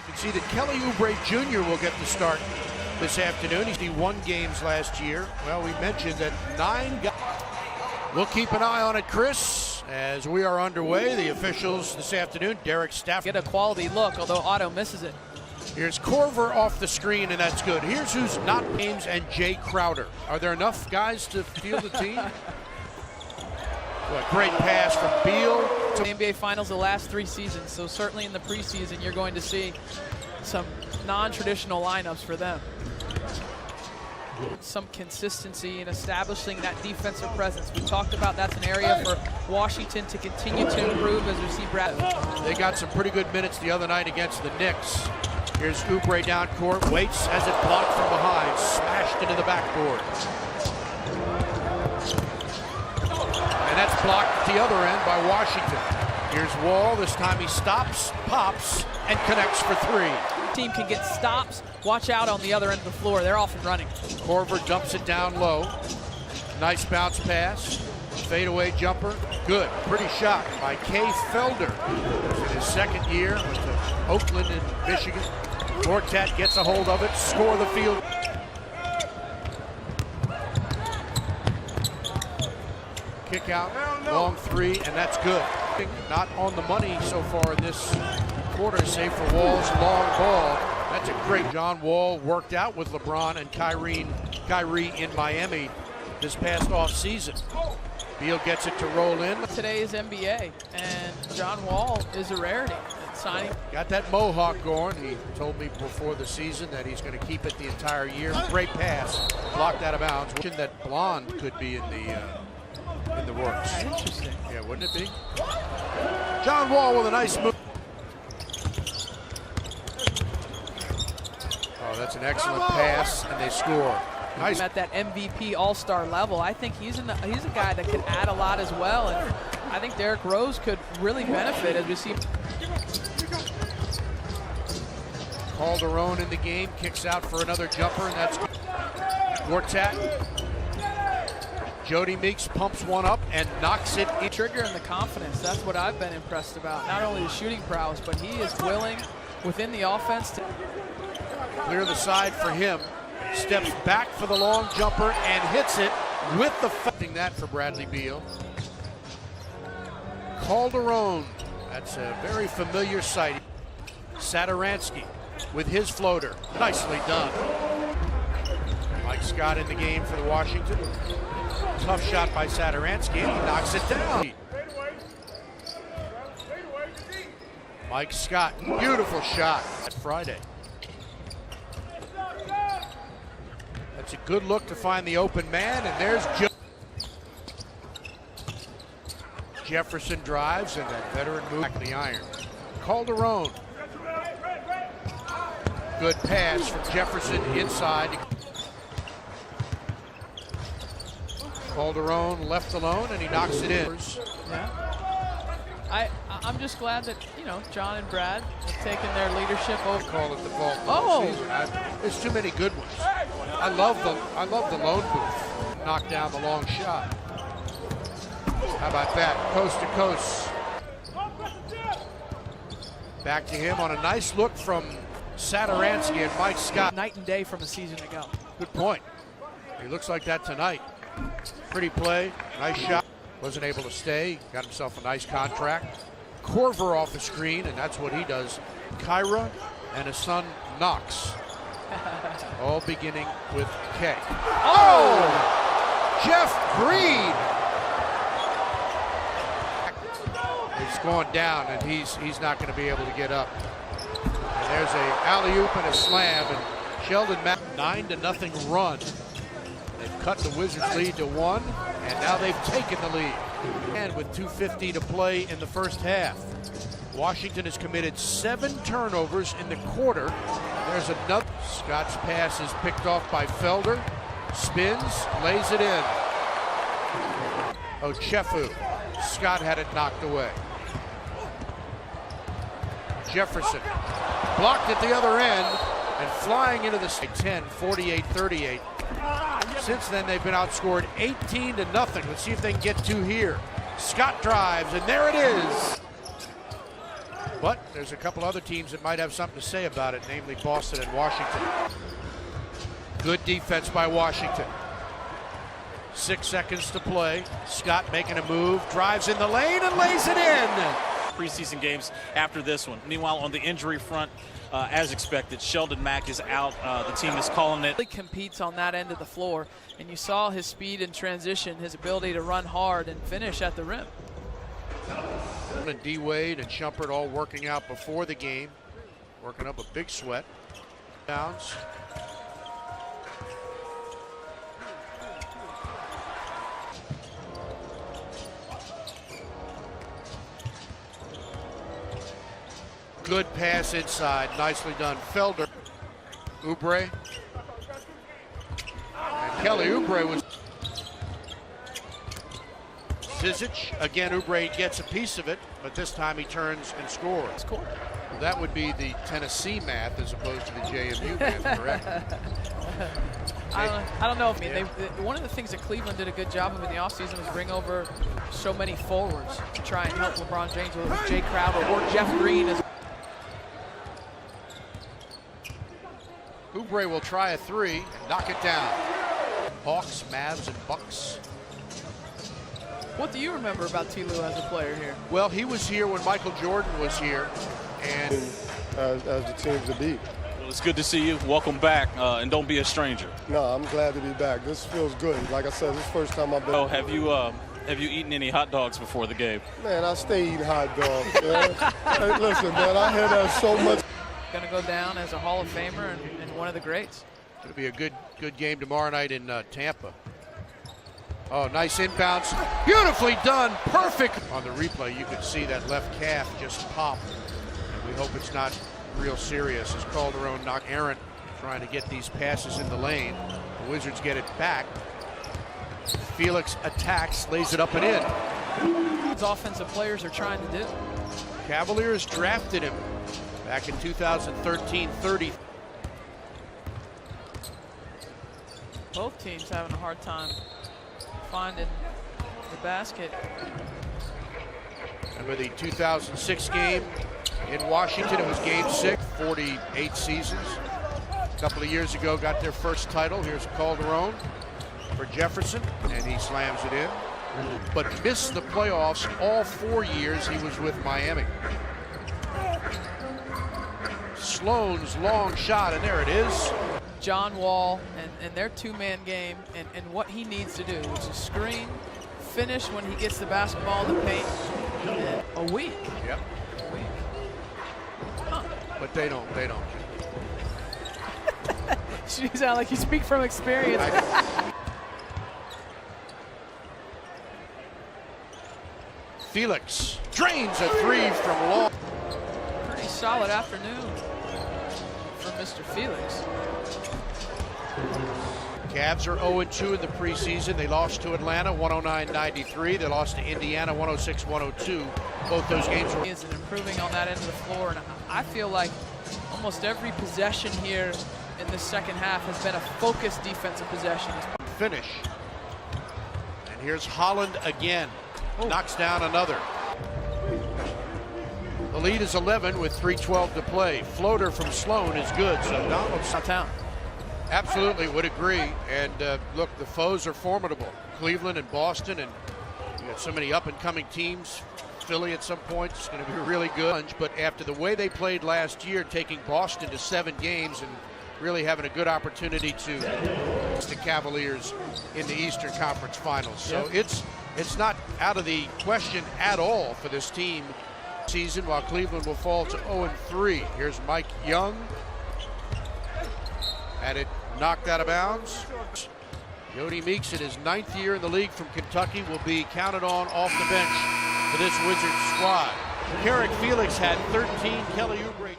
You can see that Kelly Oubre Jr. will get the start this afternoon. He won games last year. Well, we mentioned that 9 guys. We'll keep an eye on it, Chris, as we are underway. The officials this afternoon, Derek Stafford. Get a quality look, although Otto misses it. Here's Corver off the screen, and that's good. Here's who's not James and Jay Crowder. Are there enough guys to field the team? Well, great pass from Beal. The NBA Finals the last 3 seasons, so certainly in the preseason you're going to see some non-traditional lineups for them. Some consistency in establishing that defensive presence. We talked about that's an area for Washington to continue to improve as we see Brad. They got some pretty good minutes the other night against the Knicks. Here's Oubre down court, waits, has it blocked from behind, smashed into the backboard. And that's blocked at the other end by Washington. Here's Wall, this time he stops, pops, and connects for 3. Team can get stops, watch out on the other end of the floor, they're off and running. Corver dumps it down low. Nice bounce pass, fadeaway jumper, good. Pretty shot by Kay Felder. In his second year with Oakland and Michigan. Gortat gets a hold of it, score the field. Kick out, long 3, and that's good. Not on the money so far in this quarter, save for Wall's long ball. That's a great. John Wall worked out with LeBron and Kyrie in Miami this past offseason. Beal gets it to roll in. Today's NBA, and John Wall is a rarity. Signing. Got that mohawk going. He told me before the season that he's going to keep it the entire year. Great pass, blocked out of bounds. That blonde could be in the works. Interesting. Yeah, wouldn't it be? John Wall with a nice move. Oh, that's an excellent pass, and they score. Nice. At that MVP All-Star level, I think he's a guy that can add a lot as well, and I think Derrick Rose could really benefit as we see. Calderon in the game, kicks out for another jumper, and that's Gortat. Jody Meeks pumps one up and knocks it in. Trigger and the confidence, that's what I've been impressed about. Not only the shooting prowess, but he is willing within the offense to clear the side for him. Steps back for the long jumper and hits it with the that for Bradley Beal. Calderon, that's a very familiar sight. Satoransky with his floater, nicely done. Mike Scott in the game for the Washington. Tough shot by Satoransky, and he knocks it down. Mike Scott, beautiful shot. That's Friday. That's a good look to find the open man, and there's Jefferson drives, and that veteran move back the iron. Calderon. Good pass from Jefferson inside. Calderon left alone, and he knocks it in. Yeah. I'm just glad that, you know, John and Brad have taken their leadership over. Call it the fault. Oh! There's too many good ones. I love the lone booth. Knock down the long shot. How about that? Coast to coast. Back to him on a nice look from Satoransky and Mike Scott. Night and day from a season ago. Good point. He looks like that tonight. Pretty play, nice shot. Wasn't able to stay. Got himself a nice contract. Corver off the screen, and that's what he does. Kyra and his son Knox. All beginning with K. Oh! Jeff Green! It's going down, and he's not going to be able to get up. And there's a alley-oop and a slam, and Sheldon Mack 9-0 run. They've cut the Wizards' lead to 1, and now they've taken the lead. And with 2:50 to play in the first half, Washington has committed 7 turnovers in the quarter. There's another. Scott's pass is picked off by Felder. Spins, lays it in. Ochefu. Scott had it knocked away. Jefferson blocked at the other end and flying into the 10, 48-38. Since then, they've been outscored 18-0. Let's see if they can get 2 here. Scott drives, and there it is. But there's a couple other teams that might have something to say about it, namely Boston and Washington. Good defense by Washington. 6 seconds to play. Scott making a move, drives in the lane and lays it in. Preseason games after this one. Meanwhile, on the injury front, as expected, Sheldon Mack is out. The team is calling it. He competes on that end of the floor, and you saw his speed in transition, his ability to run hard and finish at the rim. And D. Wade and Shumpert all working out before the game, working up a big sweat. Downs. Good pass inside, nicely done. Felder, Oubre, and Kelly Oubre was. Zizic, again Oubre gets a piece of it, but this time he turns and scores. Cool. Well, that would be the Tennessee math as opposed to the JMU math, correct? I don't know. I mean, one of the things that Cleveland did a good job of in the offseason was bring over so many forwards to try and help LeBron James, whether it was Jay Crowder or Jeff Green. Oubre will try a three and knock it down. Hawks, Mavs, and Bucks. What do you remember about T-Lou as a player here? Well, he was here when Michael Jordan was here, and as the teams to beat. Well, it's good to see you. Welcome back, and don't be a stranger. No, I'm glad to be back. This feels good. Like I said, this is the first time I've been. Oh, have you eaten any hot dogs before the game? Man, I stay eating hot dogs. Man. Hey, listen, man, I hear that so much. Going to go down as a Hall of Famer and one of the greats. It'll be a good game tomorrow night in Tampa. Oh, nice inbounds. Beautifully done. Perfect. On the replay, you could see that left calf just pop. And we hope it's not real serious as Calderon knocked Aaron trying to get these passes in the lane. The Wizards get it back. Felix attacks, lays it up and in. These offensive players are trying to do. Cavaliers drafted him back in 2013-30. Both teams having a hard time finding the basket. Remember the 2006 game in Washington? It was game 6, 48 seasons. A couple of years ago, got their first title. Here's Calderon for Jefferson, and he slams it in. But missed the playoffs all 4 years he was with Miami. Sloan's long shot, and there it is. John Wall and their two-man game and what he needs to do, which is screen, finish when he gets the basketball in the paint. A week. Yep. A week. Huh. But they don't. You sound like you speak from experience. Felix drains a three from long. Pretty solid afternoon for Mr. Felix. Cavs are 0-2 in the preseason. They lost to Atlanta 109-93. They lost to Indiana 106-102. Both those games were. He is improving on that end of the floor, and I feel like almost every possession here in the second half has been a focused defensive possession. Finish. And here's Holland again. Knocks down another. The lead is 11 with 3:12 to play. Floater from Sloan is good. So Downtown. Absolutely would agree. And look, the foes are formidable. Cleveland and Boston, and you got so many up-and-coming teams. Philly at some point is going to be really good. But after the way they played last year, taking Boston to 7 games and really having a good opportunity to the Cavaliers in the Eastern Conference Finals. So it's not out of the question at all for this team season, while Cleveland will fall to 0-3. Here's Mike Young. Had it knocked out of bounds. Jody Meeks, in his 9th year in the league from Kentucky, will be counted on off the bench for this Wizards squad. Carrick Felix had 13, Kelly Oubre